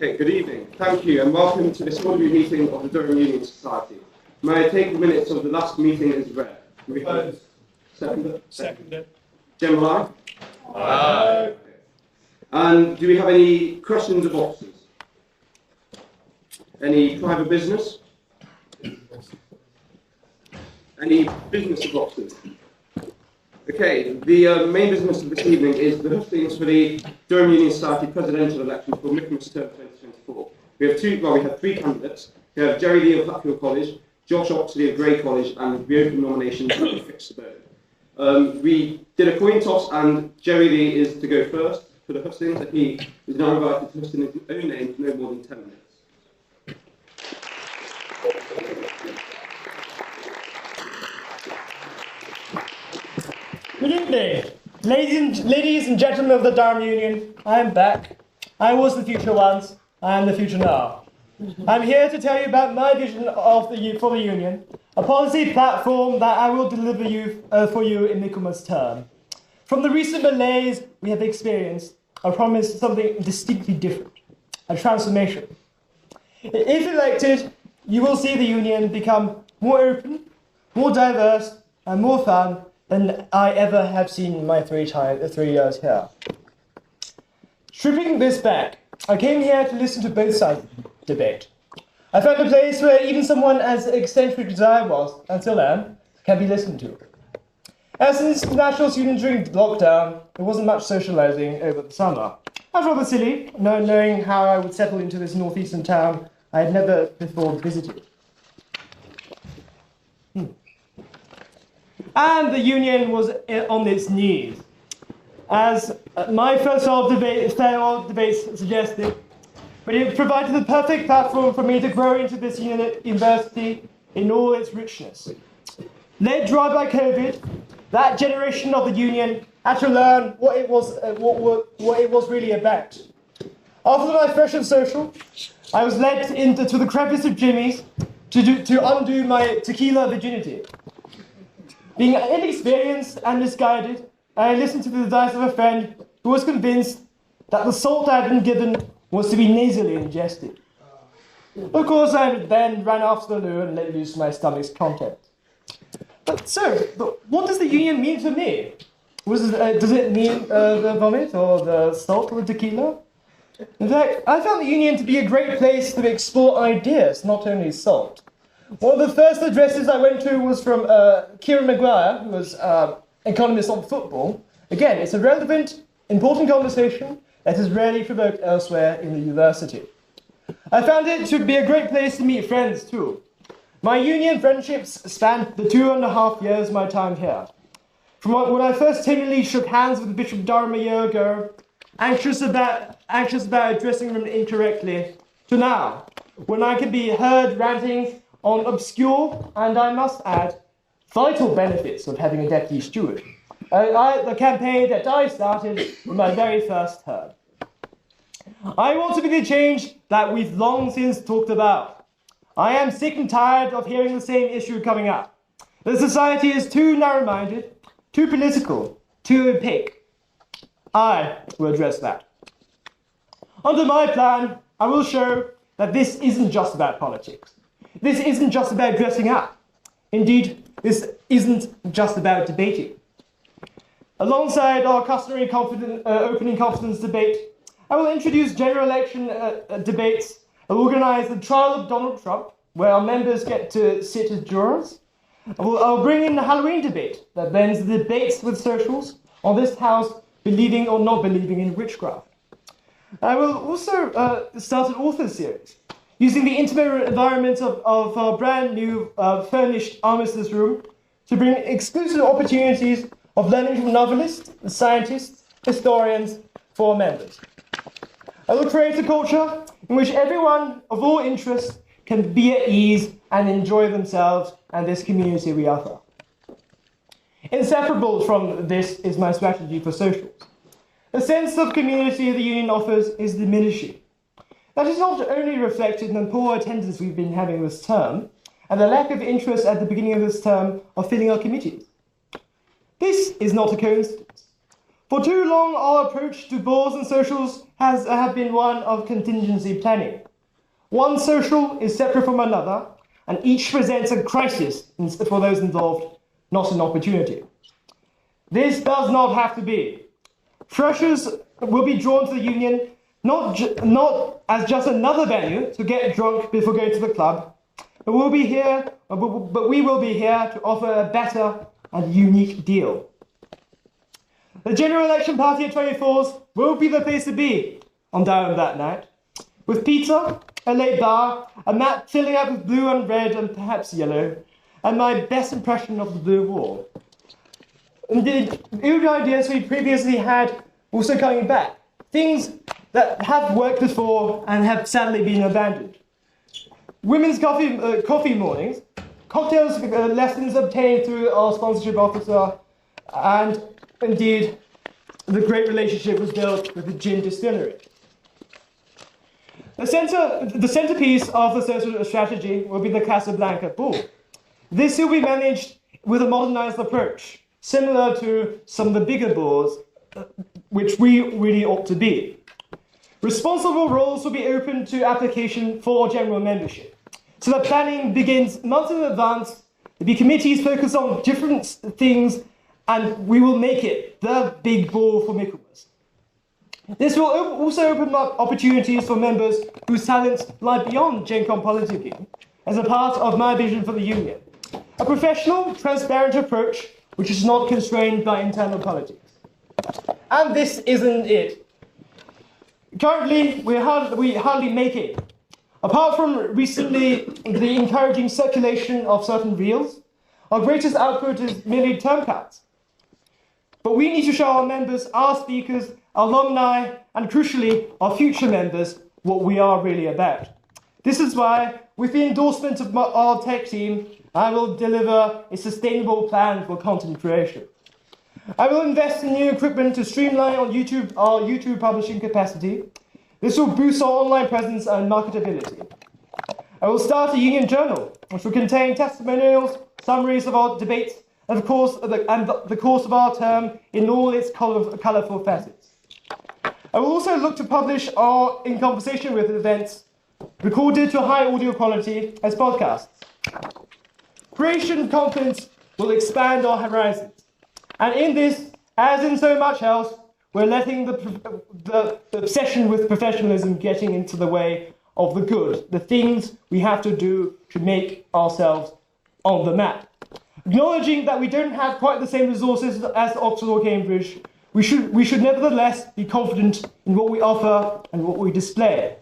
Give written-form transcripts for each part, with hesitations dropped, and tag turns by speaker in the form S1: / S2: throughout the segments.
S1: Okay, good evening. Thank you and welcome to this ordinary meeting of the Durham Union Society. May I take the minutes of the last meeting as read?
S2: Opposed.
S1: Second. General aye?
S2: Aye.
S1: And do we have any questions of officers? Any private business? Any business of officers? Okay, the main business of this evening is the Hustings for the Durham Union Society presidential election for Michaelmas term 2024. We have three candidates. We have Jerry Lee of Hatfield College, Josh Oxley of Grey College, and we open nominations for Fitz Abode. We did a coin toss, and Jerry Lee is to go first for the Hustings, and he is now invited to hust in his own name for no more than 10 minutes.
S3: Good evening, ladies and gentlemen of the Durham Union. I am back. I was the future once. I am the future now. I'm here to tell you about my vision for the Union, a policy platform that I will deliver for you in Michaelmas term. From the recent malaise we have experienced, I promise something distinctly different, a transformation. If elected, you will see the Union become more open, more diverse, and more fun than I ever have seen in my 3 years here. Stripping this back, I came here to listen to both sides of the debate. I found a place where even someone as eccentric as I was, and still am, can be listened to. As an international student during lockdown, there wasn't much socialising over the summer. I was rather silly, knowing how I would settle into this northeastern town I had never before visited. And the Union was on its knees. As my first failed debates suggested, but it provided the perfect platform for me to grow into this university in all its richness. Led dry by COVID, that generation of the Union had to learn what it was really about. After my freshman social, I was led to the crevice of Jimmy's to undo my tequila virginity. Being inexperienced and misguided, I listened to the advice of a friend who was convinced that the salt I had been given was to be nasally ingested. Of course, I then ran after the loo and let loose my stomach's contents. But what does the Union mean to me? Does it mean the vomit or the salt or the tequila? In fact, I found the Union to be a great place to explore ideas, not only salt. One of the first addresses I went to was from Kieran Maguire, who was economist on football. Again, it's a relevant, important conversation that is rarely provoked elsewhere in the university. I found it to be a great place to meet friends too. My Union friendships spanned the 2.5 years of my time here. From when I first timidly shook hands with Bishop Durham a year ago, anxious about addressing him incorrectly, to now, when I can be heard ranting on obscure, and I must add, vital benefits of having a deputy steward. The campaign that I started in my very first term. I want to be the change that we've long since talked about. I am sick and tired of hearing the same issue coming up. The society is too narrow-minded, too political, too opaque. I will address that. Under my plan, I will show that this isn't just about politics. This isn't just about dressing up. Indeed, this isn't just about debating. Alongside our customary opening confidence debate, I will introduce general election debates. I'll organise the trial of Donald Trump, where our members get to sit as jurors. I'll bring in the Halloween debate that blends the debates with socials on this house believing or not believing in witchcraft. I will also start an author series, using the intimate environment of our brand new furnished armistice room to bring exclusive opportunities of learning from novelists, scientists, historians for our members. I will create a culture in which everyone of all interests can be at ease and enjoy themselves and this community we offer. Inseparable from this is my strategy for socials. The sense of community the Union offers is diminishing. That is not only reflected in the poor attendance we've been having this term, and the lack of interest at the beginning of this term of filling our committees. This is not a coincidence. For too long, our approach to balls and socials have been one of contingency planning. One social is separate from another, and each presents a crisis for those involved, not an opportunity. This does not have to be. Freshers will be drawn to the union not as just another venue to get drunk before going to the club, but we will be here to offer a better and unique deal. The general election party at 24s will be the place to be on Durham that night, with pizza, a late bar, a map filling up with blue and red and perhaps yellow, and my best impression of the blue wall. Indeed, new ideas we previously had also coming back, things that have worked before and have sadly been abandoned. Women's coffee mornings, cocktails lessons obtained through our sponsorship officer, and indeed, the great relationship was built with the gin distillery. The centerpiece of the social strategy will be the Casablanca Ball. This will be managed with a modernized approach, similar to some of the bigger balls, which we really ought to be. Responsible roles will be open to application for general membership. So the planning begins months in advance, there'll be committees focused on different things, and we will make it the big ball for Michaelmas. This will also open up opportunities for members whose talents lie beyond Gen Con politicking, as a part of my vision for the union. A professional, transparent approach which is not constrained by internal politics. And this isn't it. Currently, we hardly make it. Apart from recently the encouraging circulation of certain reels, our greatest output is merely term cards. But we need to show our members, our speakers, our alumni, and crucially, our future members, what we are really about. This is why, with the endorsement of our tech team, I will deliver a sustainable plan for content creation. I will invest in new equipment to streamline our YouTube publishing capacity. This will boost our online presence and marketability. I will start a union journal, which will contain testimonials, summaries of our debates, and of course, the course of our term in all its colourful facets. I will also look to publish our In Conversation With events recorded to high audio quality as podcasts. Creation confidence will expand our horizons. And in this, as in so much else, we're letting the obsession with professionalism getting into the way of the good, the things we have to do to make ourselves on the map. Acknowledging that we don't have quite the same resources as Oxford or Cambridge, we should nevertheless be confident in what we offer and what we display.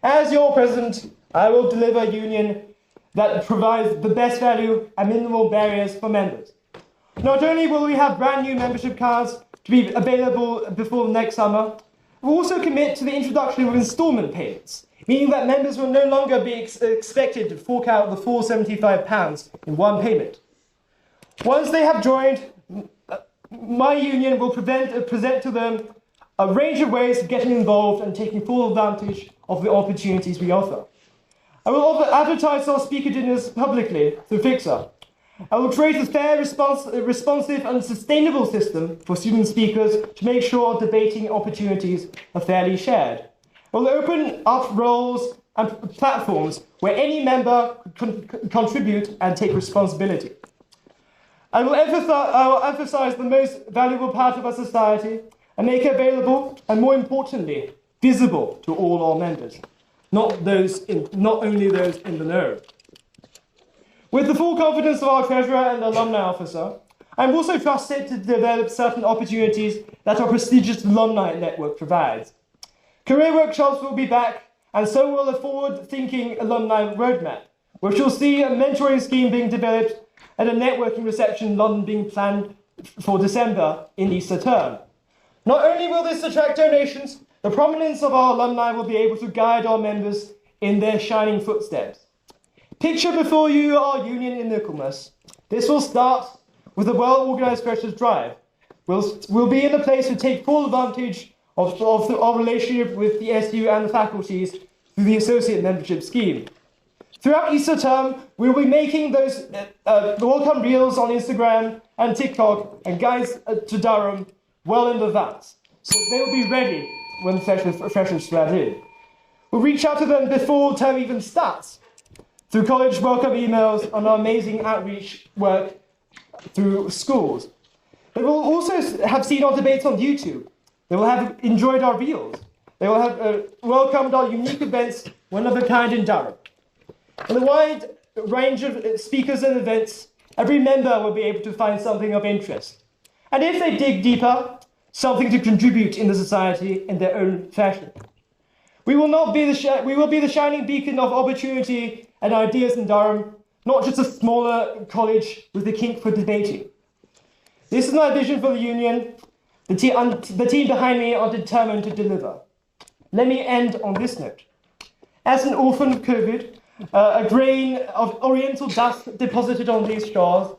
S3: As your president, I will deliver a union that provides the best value and minimal barriers for members. Not only will we have brand new membership cards to be available before next summer, we'll also commit to the introduction of instalment payments, meaning that members will no longer be expected to fork out the £475 in one payment. Once they have joined, my union will present to them a range of ways of getting involved and taking full advantage of the opportunities we offer. I will advertise our speaker dinners publicly through Fixer. I will create a fair, responsive and sustainable system for student speakers to make sure debating opportunities are fairly shared. I will open up roles and platforms where any member can contribute and take responsibility. I will emphasize the most valuable part of our society and make it available and, more importantly, visible to all our members, not only those in the know. With the full confidence of our treasurer and alumni officer, I am also trusted to develop certain opportunities that our prestigious alumni network provides. Career workshops will be back, and so will a forward-thinking alumni roadmap, which will see a mentoring scheme being developed and a networking reception in London being planned for December in Easter term. Not only will this attract donations, the prominence of our alumni will be able to guide our members in their shining footsteps. Picture before you our union in Michaelmas. This will start with a well-organised freshers' drive. We'll be in a place to take full advantage of our relationship with the SU and the faculties through the associate membership scheme. Throughout Easter term, we'll be making those welcome reels on Instagram and TikTok and guides to Durham well in advance, so they will be ready when freshers flood in. We'll reach out to them before term even starts, through college welcome emails and our amazing outreach work through schools. They will also have seen our debates on YouTube. They will have enjoyed our reels. They will have welcomed our unique events, one of a kind in Durham. In the wide range of speakers and events, every member will be able to find something of interest. And if they dig deeper, something to contribute in the society in their own fashion. We will be the shining beacon of opportunity and ideas in Durham, not just a smaller college with a kink for debating. This is my vision for the union. The team behind me are determined to deliver. Let me end on this note. As an orphan of COVID, a grain of oriental dust deposited on these shores,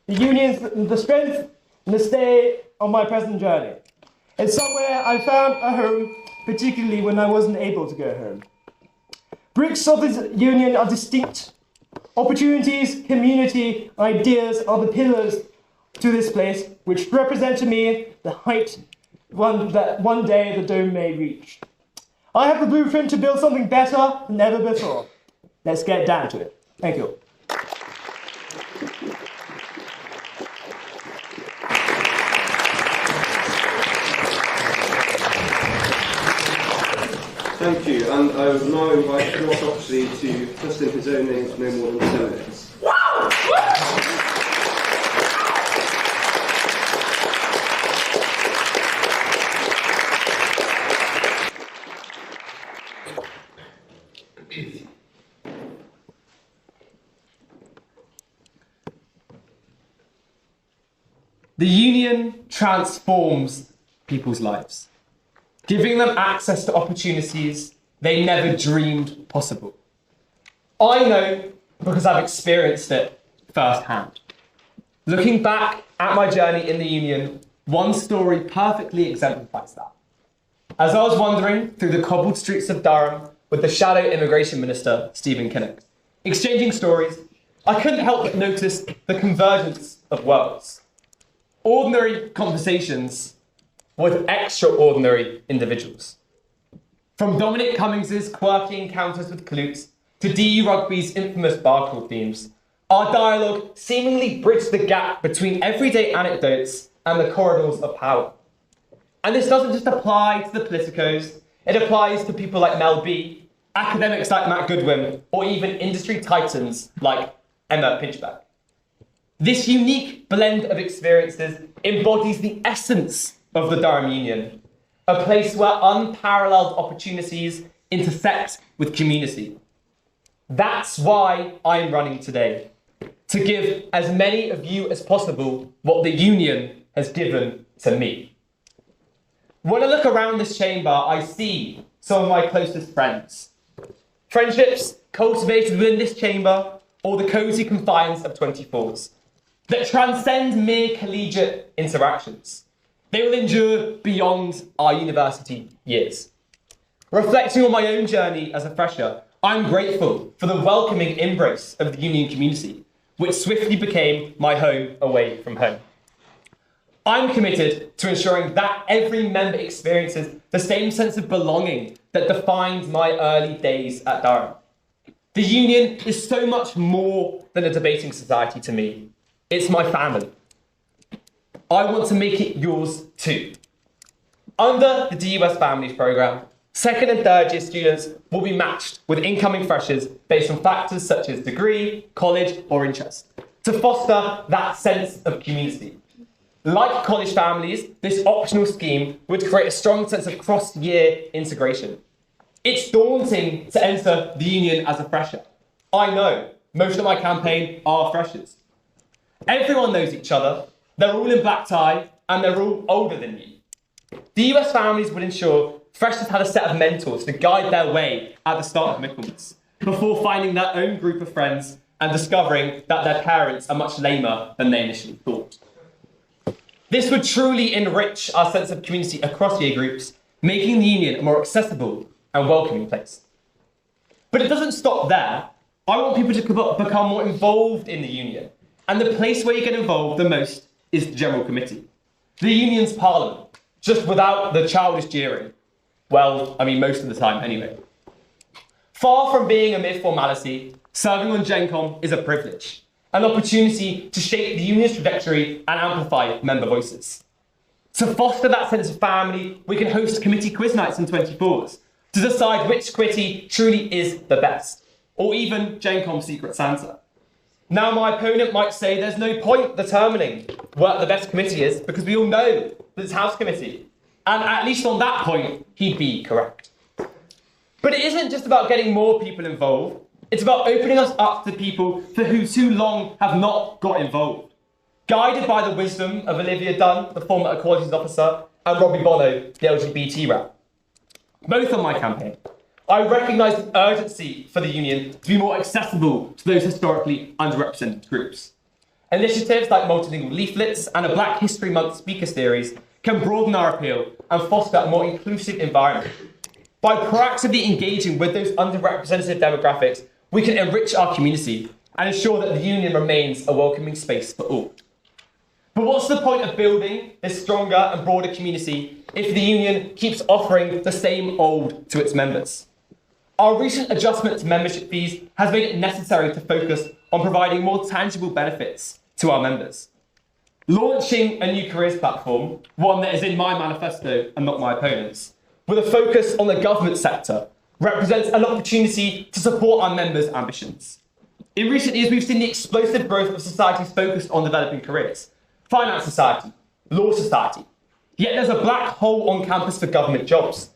S3: the union's the strength and the stay on my present journey. It's somewhere I found a home, particularly when I wasn't able to go home. Bricks of this union are distinct. Opportunities, community, ideas are the pillars to this place, which represent to me the height that one day the dome may reach. I have the blueprint to build something better than ever before. Let's get down to it. Thank you.
S1: Thank you, and I would now invite Ross Oxley to trust in his own name for no more than 10 minutes.
S2: The union transforms people's lives, giving them access to opportunities they never dreamed possible. I know because I've experienced it firsthand. Looking back at my journey in the union, one story perfectly exemplifies that. As I was wandering through the cobbled streets of Durham with the shadow immigration minister, Stephen Kinnock, exchanging stories, I couldn't help but notice the convergence of worlds. Ordinary conversations with extraordinary individuals. From Dominic Cummings's quirky encounters with Klutes to DU Rugby's infamous bar crawl themes, our dialogue seemingly bridged the gap between everyday anecdotes and the corridors of power. And this doesn't just apply to the politicos, it applies to people like Mel B, academics like Matt Goodwin, or even industry titans like Emma Pinchback. This unique blend of experiences embodies the essence of the Durham Union, a place where unparalleled opportunities intersect with community. That's why I'm running today, to give as many of you as possible what the union has given to me. When I look around this chamber, I see some of my closest friends. Friendships cultivated within this chamber or the cosy confines of 24s that transcend mere collegiate interactions. They will endure beyond our university years. Reflecting on my own journey as a fresher, I'm grateful for the welcoming embrace of the union community, which swiftly became my home away from home. I'm committed to ensuring that every member experiences the same sense of belonging that defined my early days at Durham. The union is so much more than a debating society to me. It's my family. I want to make it yours too. Under the DUS Families Programme, second and third year students will be matched with incoming freshers based on factors such as degree, college, or interest, to foster that sense of community. Like college families, this optional scheme would create a strong sense of cross-year integration. It's daunting to enter the union as a fresher. I know, most of my campaign are freshers. Everyone knows each other, they're all in black tie, and they're all older than you. DUS Families would ensure freshers had a set of mentors to guide their way at the start of Michaelmas, before finding their own group of friends and discovering that their parents are much lamer than they initially thought. This would truly enrich our sense of community across year groups, making the union a more accessible and welcoming place. But it doesn't stop there. I want people to become more involved in the union, and the place where you get involved the most is the General Committee. The union's parliament, just without the childish jeering. Well, I mean, most of the time anyway. Far from being a mere formality, serving on GenCom is a privilege, an opportunity to shape the union's trajectory and amplify member voices. To foster that sense of family, we can host committee quiz nights and 24s to decide which committee truly is the best, or even GenCom Secret Santa. Now, my opponent might say there's no point determining what the best committee is because we all know that it's House Committee. And at least on that point, he'd be correct. But it isn't just about getting more people involved. It's about opening us up to people for who too long have not got involved. Guided by the wisdom of Olivia Dunn, the former Equalities Officer, and Robbie Bono, the LGBT rep. Both on my campaign, I recognise the urgency for the union to be more accessible to those historically underrepresented groups. Initiatives like multilingual leaflets and a Black History Month speaker series can broaden our appeal and foster a more inclusive environment. By proactively engaging with those underrepresented demographics, we can enrich our community and ensure that the union remains a welcoming space for all. But what's the point of building this stronger and broader community if the union keeps offering the same old to its members? Our recent adjustment to membership fees has made it necessary to focus on providing more tangible benefits to our members. Launching a new careers platform, one that is in my manifesto and not my opponent's, with a focus on the government sector, represents an opportunity to support our members' ambitions. In recent years, we've seen the explosive growth of societies focused on developing careers. Finance society, law society. Yet there's a black hole on campus for government jobs.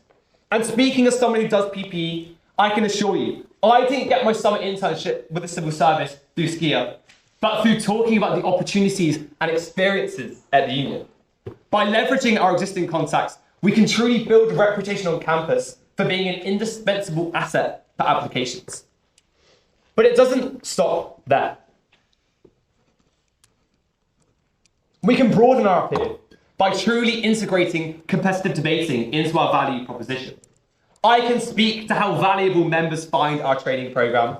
S2: And speaking as someone who does PPE, I can assure you, I didn't get my summer internship with the civil service through Skia, but through talking about the opportunities and experiences at the union. By leveraging our existing contacts, we can truly build a reputation on campus for being an indispensable asset for applications. But it doesn't stop there. We can broaden our appeal by truly integrating competitive debating into our value proposition. I can speak to how valuable members find our training programme.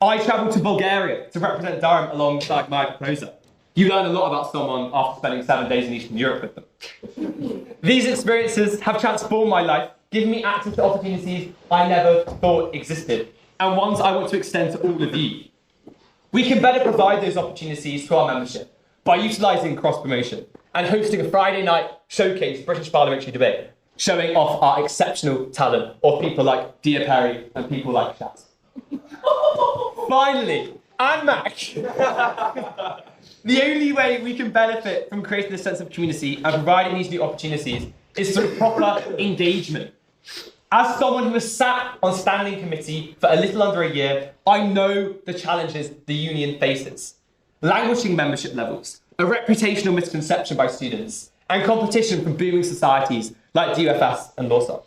S2: I travelled to Bulgaria to represent Durham alongside my proposer. You learn a lot about someone after spending 7 days in Eastern Europe with them. These experiences have transformed my life, giving me access to opportunities I never thought existed, and ones I want to extend to all of you. We can better provide those opportunities to our membership by utilising cross-promotion and hosting a Friday night showcase British parliamentary debate, showing off our exceptional talent of people like Dia Perry and people like Shaz. Finally, and Mac, the only way we can benefit from creating a sense of community and providing these new opportunities is through proper engagement. As someone who has sat on standing committee for a little under a year, I know the challenges the union faces. Languishing membership levels, a reputational misconception by students, and competition from booming societies like DUFS and LawSoc.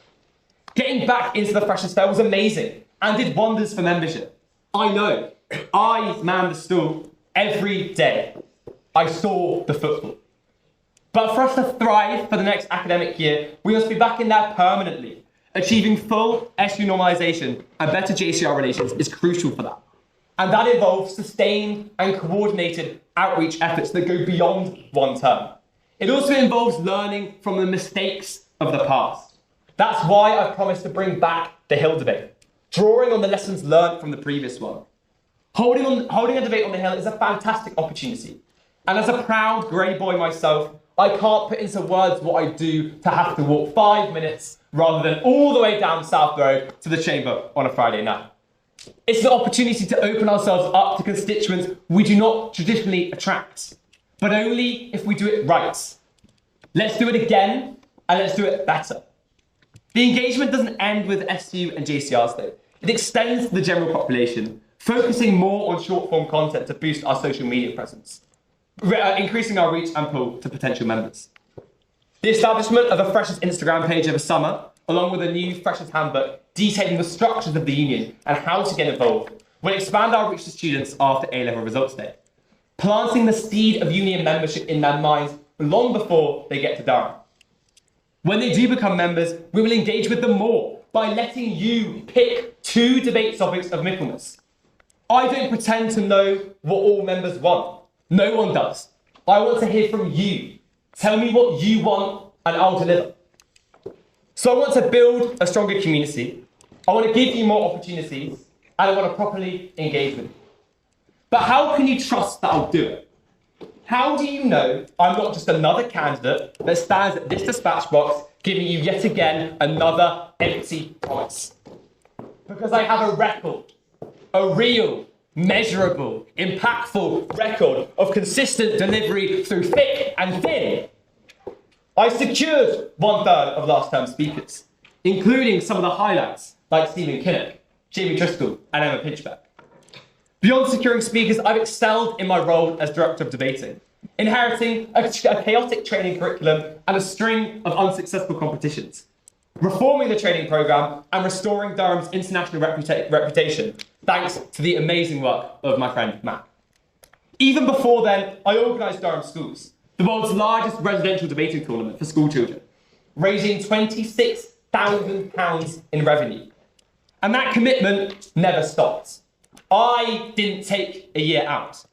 S2: Getting back into the Freshers' Fair was amazing and did wonders for membership. I know. I manned the stool every day. I saw the football. But for us to thrive for the next academic year, we must be back in there permanently. Achieving full SU normalisation and better JCR relations is crucial for that. And that involves sustained and coordinated outreach efforts that go beyond one term. It also involves learning from the mistakes of the past. That's why I've promised to bring back the Hill debate, drawing on the lessons learned from the previous one. Holding a debate on the Hill is a fantastic opportunity. And as a proud grey boy myself, I can't put into words what I do to have to walk 5 minutes rather than all the way down South Road to the chamber on a Friday night. It's an opportunity to open ourselves up to constituents we do not traditionally attract, but only if we do it right. Let's do it again, and let's do it better. The engagement doesn't end with SU and JCRs though. It extends to the general population, focusing more on short-form content to boost our social media presence, increasing our reach and pull to potential members. The establishment of a Freshers Instagram page over summer, along with a new Freshers Handbook detailing the structures of the union and how to get involved, will expand our reach to students after A-level results day, planting the seed of union membership in their minds long before they get to Durham. When they do become members, we will engage with them more by letting you pick 2 debate topics of Michaelmas. I don't pretend to know what all members want. No one does. I want to hear from you. Tell me what you want and I'll deliver. So I want to build a stronger community. I want to give you more opportunities and I want to properly engage with you. But how can you trust that I'll do it? How do you know I'm not just another candidate that stands at this dispatch box giving you yet again another empty promise? Because I have a record, a real, measurable, impactful record of consistent delivery through thick and thin. I secured 1/3 of last term speakers, including some of the highlights like Stephen Kinnock, Jamie Driscoll, and Emma Pinchbeck. Beyond securing speakers, I've excelled in my role as Director of Debating, inheriting a chaotic training curriculum and a string of unsuccessful competitions, reforming the training programme and restoring Durham's international reputation, thanks to the amazing work of my friend Matt. Even before then, I organised Durham Schools, the world's largest residential debating tournament for school children, raising £26,000 in revenue. And that commitment never stopped. I didn't take a year out.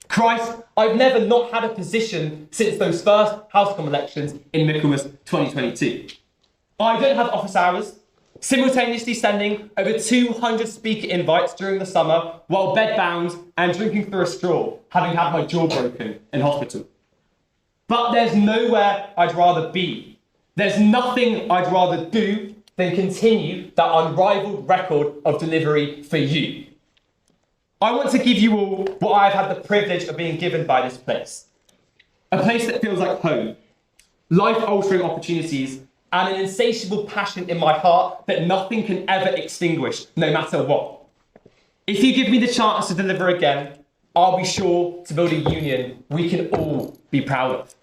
S2: Christ, I've never not had a position since those first Housecomm elections in Michaelmas 2022. I don't have office hours, simultaneously sending over 200 speaker invites during the summer while bedbound and drinking through a straw, having had my jaw broken in hospital. But there's nowhere I'd rather be. There's nothing I'd rather do than continue that unrivaled record of delivery for you. I want to give you all what I've had the privilege of being given by this place. A place that feels like home, life-altering opportunities, and an insatiable passion in my heart that nothing can ever extinguish, no matter what. If you give me the chance to deliver again, I'll be sure to build a union we can all be proud of.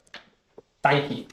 S2: Thank you.